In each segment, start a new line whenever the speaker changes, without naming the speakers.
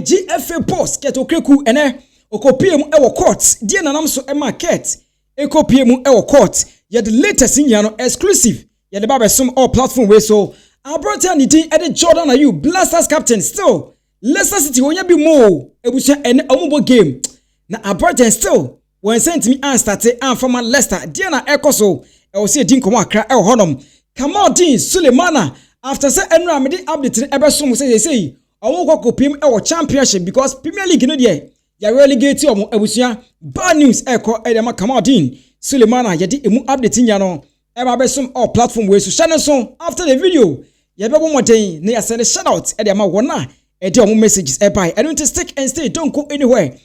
GFA boss Ket Okraku ene okopiem ewo court die nanam so ema Ket ekopiem ewo court ye the latest nya no exclusive ye the ba besom all platform we so abrotia ni din e Jordan Ayew Blasters captain still Leicester City wonya bi mo ebusia ene omubo game na abrotia still when sent me and started and from Leicester die na ekoso e wo se din komo akra e honom Kamaldeen SULEMANA after say enra me dey update e besom say omo kopiem e championship because Premier League no dey ya relegate omo ebusia bad news eko e dem Kamaldeen SULEMANA ye di emu update nya no e ba besom all platform we so channel so after the video ye be moden na ya send shout out e dem wona e di omo messages e buy I don't stick and stay don't go anywhere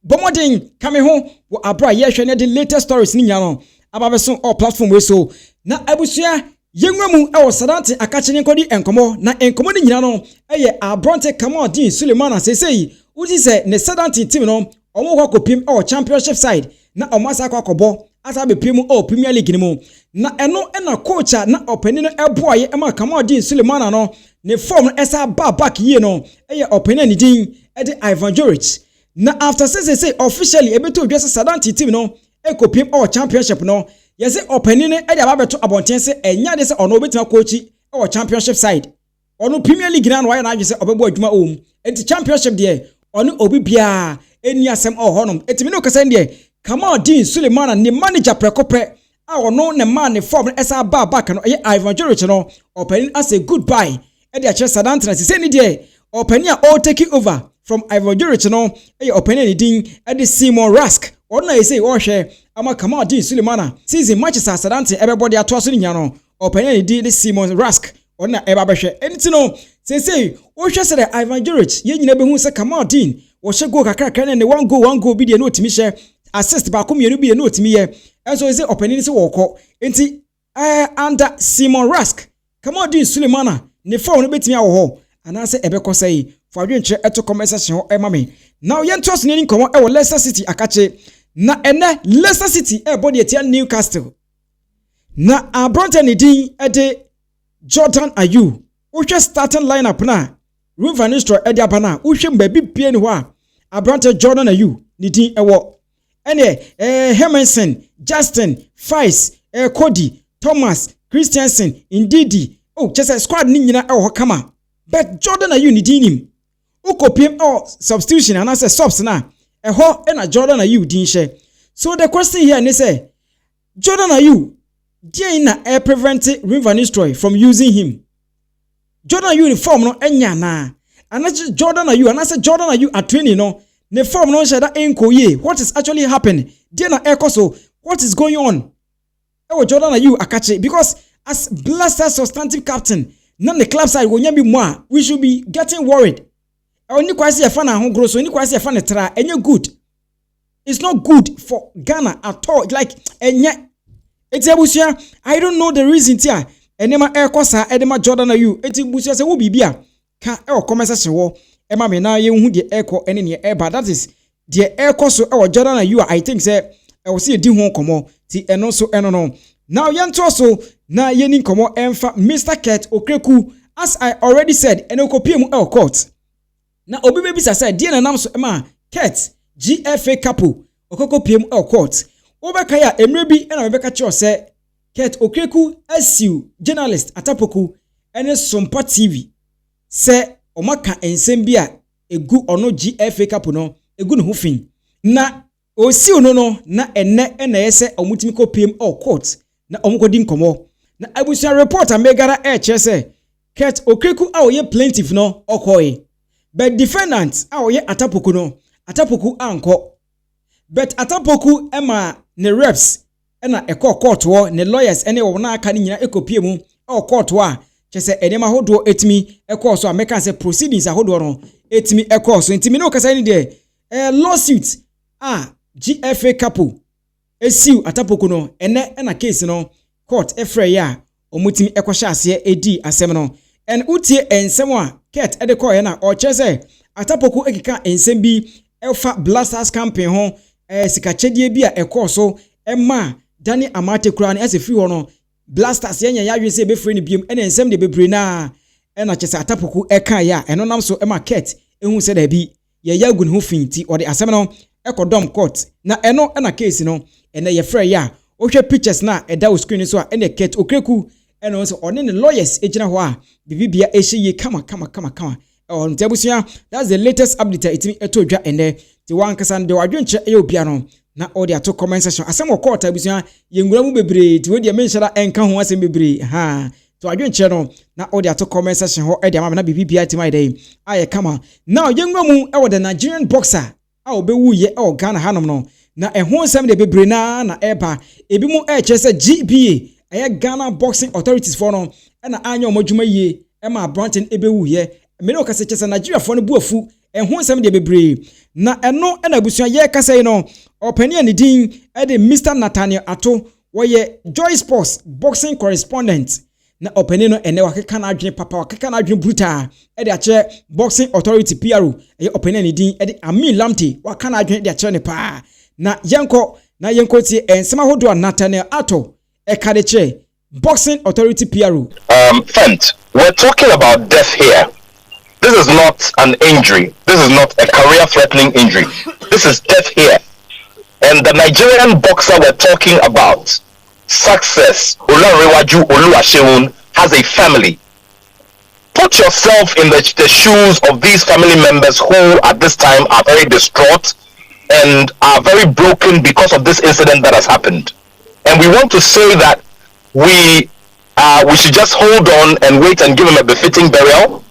bomodin kame ho wo abra ye hwe ne the latest stories ni nya no aba besom all platform we so na ebusia yenwemu e wo sadante akache ne nkodi enkomo na enkomo ni nyina no eye abronte Kamaldeen SULEMANA sesei uti se ne sadante team no omo kwa kopim e championship side na omo asa kwa kobo asa be pim o Premier League ni mu na eno na coacher na openi no eboaye e ma Kamaldeen SULEMANA no ne form no esa back ye no eye openi ni din e de JURIC na after say officially ebeto odwese sadante team no e kopim o championship no yese openi ne e de ababeto abonten se enya de se ono obetima coachi o championship side ono Premier League na why na adwese obebo adwuma om enti championship de ono obi bia eni asem o honom etimi no kasa de Kamaldeen SULEMANA ne manager prekope a ono ne man ne form esa back no JURIC no openi as a goodbye e de ache sadante na se ni de openi a all taking over from JURIC no openi ni din e de Simon Rask ona yese wo hwe ama Kamaldeen SULEMANA season matches asadante everybody atoso ni nya no openi ni din de Simon Rask ona eba behwe enti no say wo hwe se de JURIC ye nyina behu se Kamaldeen wo hye go kakra ne one goal bi de no otimi hye assist ba ko mienu bi de no otimi ye enso say openi ni se wo kọ enti under Simon Rask Kamaldeen SULEMANA ne form no betimi awo ho ana se ebekọ say for adwenche eto conversation ho ema me now yen toss ni nkomo e wo Leicester City akache na ene Leicester City e body etia Newcastle na abronte ni din e de Jordan Ayew uhwe starting lineup na Van Nistelrooy e de abana uhwe mbabi pie ni ho a abronte Jordan Ayew ni din e wo ene Hermansen Justin Fice Cody Thomas Christensen Ndidi chese squad ni nyina e wo kama but Jordan Ayew ni din nim ukopiem substitution and as a subs na eho na Jordan Ayew din hye so the question here is say Jordan Ayew dey na prevent Van Nistelrooy from using him Jordan Ayew form no enya na anachi Jordan Ayew and as Jordan Ayew at training no ne form no shada enkoye what is actually happening dey na ekoso what is going on Jordan Ayew akache because as Blasters substantive captain na the club side wonya bi mo a we should be getting worried oni kwase e fa na ho grosso oni kwase e fa ne tra enye good it's not good for Ghana at all like enye etiabusia I don't know the reason tia enema ekosa edema Jordan Ayew etiabusia se wo bibia ka e conversation wo e ma me na ye hu de eko ene ne e ba that is de ekoso e Jordan Ayew I think say e wo se di ho komo ti eno so eno no now yento so na ye ni komo emfa Mr. Ket Okraku as I already said eno kopiem e court na obi bebi sa die na nam so ema Ket GFA couple okoko piem e court obeka ya emre bi na obeka che ose Ket Okraku SU journalist Atta Poku ene Sompa TV se omaka ensem bi a egu ono GFA couple no egu ne hofin na osi ono no na enne na yese omutimi ko piem e court na omukodi nkomo na abusia reporter megara e che se Ket Okraku a oye plaintiff no okoye but defendant a oye Atta Poku no Atta Poku anko but Atta Poku ema ne reps na court wo ne lawyers ene wo na aka ni nyina ekopie mu court wo a chese enema hodo etimi so ameka se proceedings ahodo no etimi so etimi no kasa ni de lawsuit GFA couple esiu Atta Poku no ene na case no court efre ya omutimi ekwohya ase edi asem no en utie ensem a Ket ede koye na o chese Atta Poku ekika ensem bi efa Blasters campaign ho sikachedie bi a ekoso ema Dani Amate kura na ase free ho no Blasters yenya ya hwe se be free ni biem ene ensem de bebre na ena chese Atta Poku eka ya eno nam so ema Ket ehu se da bi ye ya gun ho finti or the asem no ekodom court na eno na case no ene ye frɛ ya o hwɛ pictures na eda o screen so a ene Ket Okraku ene so one ne lawyers ejina ho a bibibia ehye kama on Tebusia. That's the latest update itimi etodwa ene ti wankasa de wadwenche obia no na all the comment section asem o court Tebusia yengura mu bebre ti we de menshara enka ho asem bebre ha to adwenche no na all the comment section ho e de ama na bibibia timai dey aye kama now yengura mu e the Nigerian boxer a obewu ye e Ghana hanom no na ehon nsem de bebre na eba ebi mu chese GBA eye Ghana Boxing Authorities for no na anya omodwuma ye e ma Branton ebewu ye mene okase chese Nigeria for no buafu ehon nsem de bebre na eno na abusua ye kase no opani ani din e de Mr Nathaniel Atto wo ye Joy Sports boxing correspondent na opani no ene wakeka na adwene papa wakeka na adwene brutal e de ache Boxing Authority PRO e opani ani din e de Amin Lamte wakeka na adwene de ache ne pa na yenko ti ensema hodo Nathaniel Atto e kadeche Boxing Authority PRO.
Fent, we're talking about death here. This is not an injury. This is not a career-threatening injury. This is death here. And the Nigerian boxer we're talking about, Success Olarewaju Oluwaseun, has a family. Put yourself in the shoes of these family members who at this time are very distraught and are very broken because of this incident that has happened. And we want to say that we should just hold on and wait and give him a befitting burial.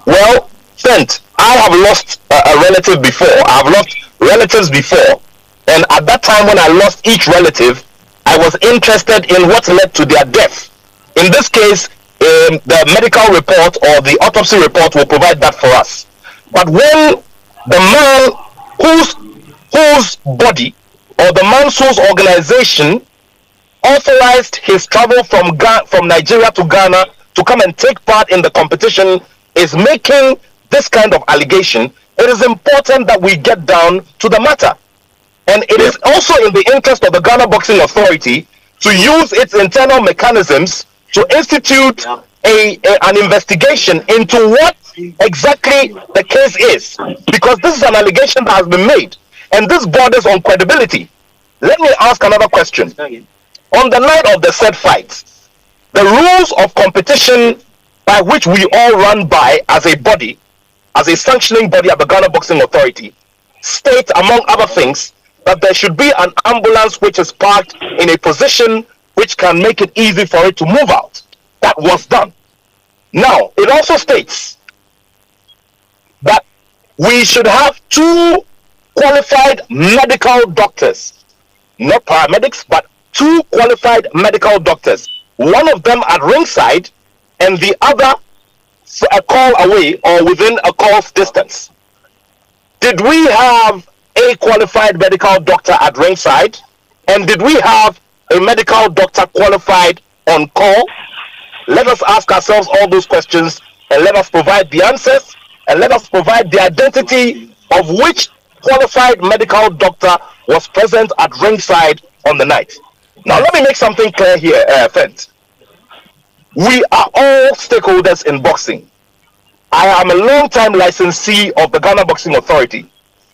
Well, Fent, I have lost a relative before. I have lost relatives before. And at that time when I lost each relative, I was interested in what led to their death. In this case, the medical report or the autopsy report will provide that for us. But when the man whose body or the man's whose organization authorized his travel from Nigeria to Ghana to come and take part in the competition is making this kind of allegation, it is important that we get down to the matter. And it is also in the interest of the Ghana Boxing Authority to use its internal mechanisms to institute an investigation into what exactly the case is. Because this is an allegation that has been made, and this borders on credibility. Let me ask another question. On the night of the said fight, the rules of competition by which we all run by as a body, as a sanctioning body at the Ghana Boxing Authority, state, among other things, that there should be an ambulance which is parked in a position which can make it easy for it to move out. That was done. Now, it also states that we should have 2 qualified medical doctors, not paramedics, but 2 qualified medical doctors. One of them at ringside and the other a call away or within a call's distance. Did we have a qualified medical doctor at ringside? And did we have a medical doctor qualified on call? Let us ask ourselves all those questions and let us provide the answers and let us provide the identity of which qualified medical doctor was present at ringside on the night. Now, let me make something clear here, Fent. We are all stakeholders in boxing. I am a long-time licensee of the Ghana Boxing Authority.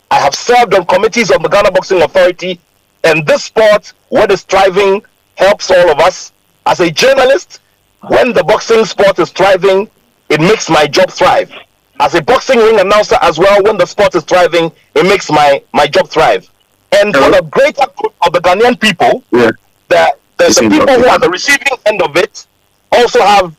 I have served on committees of the Ghana Boxing Authority, and this sport, what is thriving, helps all of us. As a journalist, when the boxing sport is thriving, it makes my job thrive. As a boxing ring announcer as well, when the sport is thriving, it makes my job thrive. And for the greater good of the Ghanaian people, the people who are the receiving end of it also have,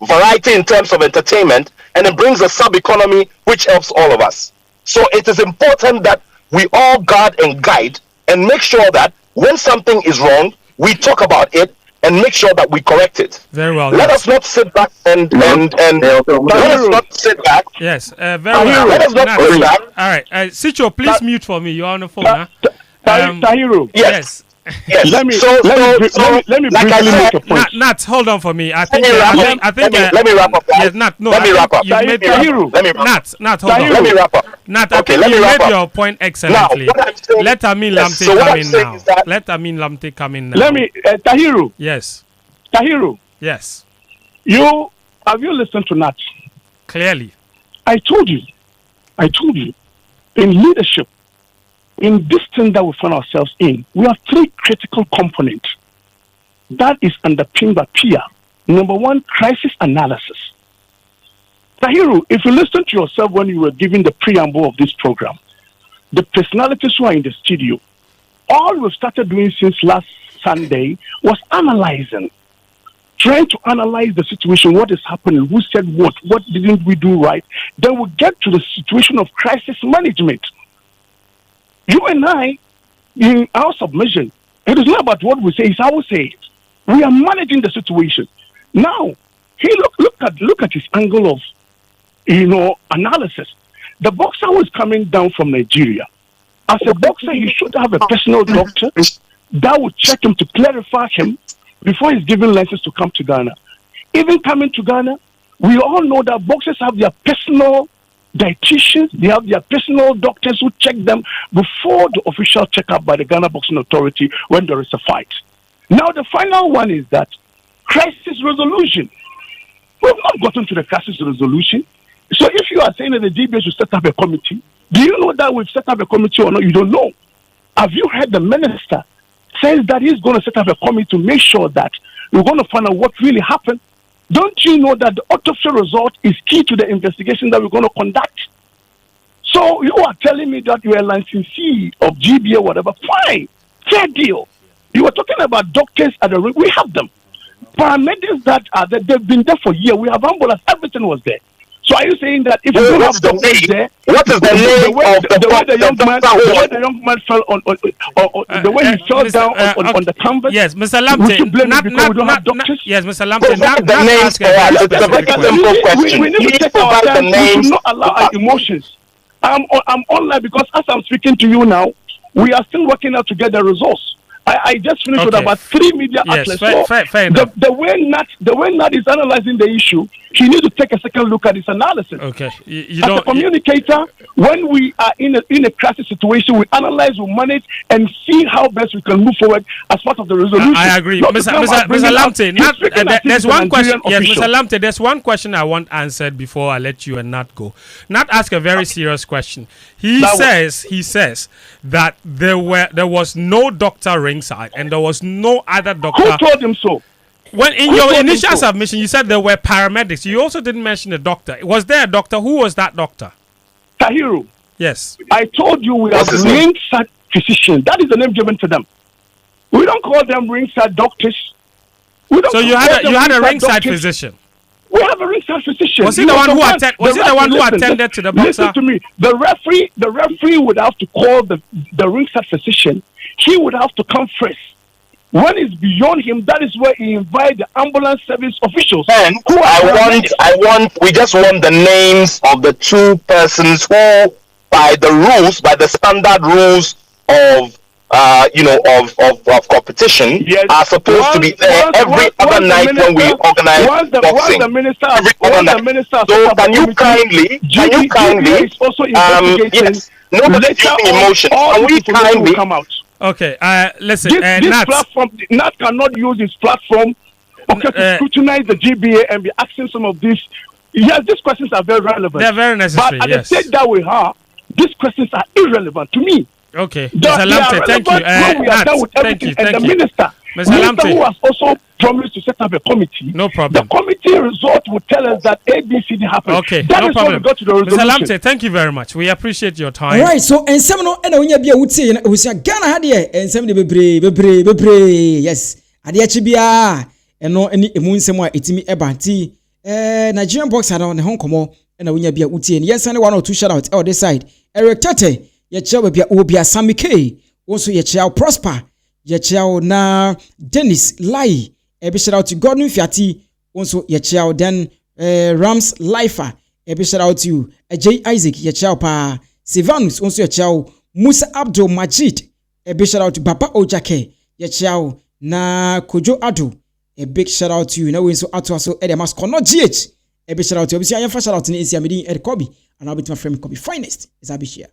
variety in terms of entertainment, and it brings a sub-economy which helps all of us. So it is important that we all guard and guide and make sure that when something is wrong, we talk about it and make sure that we correct it.
Very well.
Let us not sit back and let us not sit back.
Yes, very well.
Let us not sit back.
All right, Sicho, please mute for me. You're on the phone, huh?
Tahiru.
Yes.
Yes.
Let me
like I said,
Nat, hold on for me. I think.
Let me wrap up.
Yes, Nat. No,
let me wrap up.
Nat, hold on.
Let me wrap up.
Nat, I think you made your point excellently. Let Amin Lamte come in now. Let Amin Lamte come in now.
Let me, Tahiru.
Yes.
Tahiru.
Yes.
Have you listened to Nat?
Clearly.
I told you I told you, in leadership, in this thing that we find ourselves in, we have 3 critical components that is underpinned by PIA. Number 1, crisis analysis. Tahiru, if you listen to yourself when you were giving the preamble of this program, the personalities who are in the studio, all we've started doing since last Sunday was analyzing, trying to analyze the situation, what is happening, who said what didn't we do right. Then we get to the situation of crisis management. You and I, in our submission, it is not about what we say, it's how we say it. We are managing the situation. Now, look at his angle of, analysis. The boxer who is coming down from Nigeria, as a boxer, he should have a personal doctor that would check him to clarify him before he's given license to come to Ghana. Even coming to Ghana, we all know that boxers have their personal dietitians, they have their personal doctors who check them before the official checkup by the Ghana Boxing Authority when there is a fight. Now, the final one is that crisis resolution. We've not gotten to the crisis resolution. So if you are saying that the DBA should set up a committee, do you know that we've set up a committee or not? You don't know. Have you heard the minister says that he's going to set up a committee to make sure that we're going to find out what really happened? Don't you know that the autopsy result is key to the investigation that we're going to conduct? So you are telling me that you are licensee of GBA or whatever. Fine. Fair deal. You were talking about doctors at the ring. We have them. Paramedics that are there, they've been there for years. We have ambulance. Everything was there. So are you saying that if you don't have doctors there,
what is the name of
the way the young man fell on the way he fell down on the canvas?
Yes, Mr. Lamptey. Yes, Mr. Lamptey.
We need to take our time. We should not allow our emotions. I'm online because as I'm speaking to you now, we are still working out to get the results. I just finished with about 3 media outlets.
Fair enough.
The way Nat is analyzing the issue, he needs to take a second look at his analysis.
Okay.
As a communicator, when we are in a crisis situation, we analyze, we manage, and see how best we can move forward as part of the resolution.
I agree. Mr. Lamptey, there's one question. Yes, Mr. Lamptey, there's one question I want answered before I let you and Nat go. Nat asked a very serious question. He says that there was no doctor ringside and there was no other doctor.
Who told him so?
When in your initial submission, you said there were paramedics. You also didn't mention a doctor. Was there a doctor? Who was that doctor?
Tahiru.
Yes.
I told you we have ringside physicians. That is the name given to them. We don't call them ringside doctors.
So you had a ringside physician.
We have a ringside physician.
Was he the one who attended to the boxer?
Listen to me. The referee would have to call the ringside physician. He would have to come first. When it's beyond him, that is where he invites the ambulance service officials.
And we just want the names of the 2 persons who, by the standard rules of competition, are supposed to be there every other night when we organize boxing. So can you kindly, yes, nobody's using emotion. Can we kindly
come out?
Okay, listen,
this platform, Nat cannot use his platform to scrutinize the GBA and be asking some of these. Yes, these questions are very relevant.
They're very necessary,
but at the stage that we are, these questions are irrelevant to me.
Okay, Mr. Lamptey, thank you. Thank you.
The minister who has also promised to set up a committee.
No problem.
The committee result will tell us that ABCD happened.
Okay,
that
no
is
problem.
Mr.
Lamptey, thank you very much. We appreciate your time.
All right, so and seminal and when you be out say we say Ghana had here and seminal bebre. Yes, ade achibia eno eni emu nsemo a etimi ebanti Nigerian boxer na Hong Kong and when you be out say yes and 1 or 2 shout out on this side. Eric Tate ye chewa bia obia Sammy K also ye chewa Prosper ye chewa na Dennis Lai be shout out to Gordon Fiati also ye chewa then Rams Lifer be shout out to J Isaac ye chewa pa Sivanus also ye chewa Musa Abdul Majid be shout out to Papa Ojake ye chewa na Kojo Ado a big shout out to you na we so ato so e de mas kono GH be shout out to obisi ayen fa shout out ni isi amedi e Kobe and I'll be my friend Kobe finest is abishia.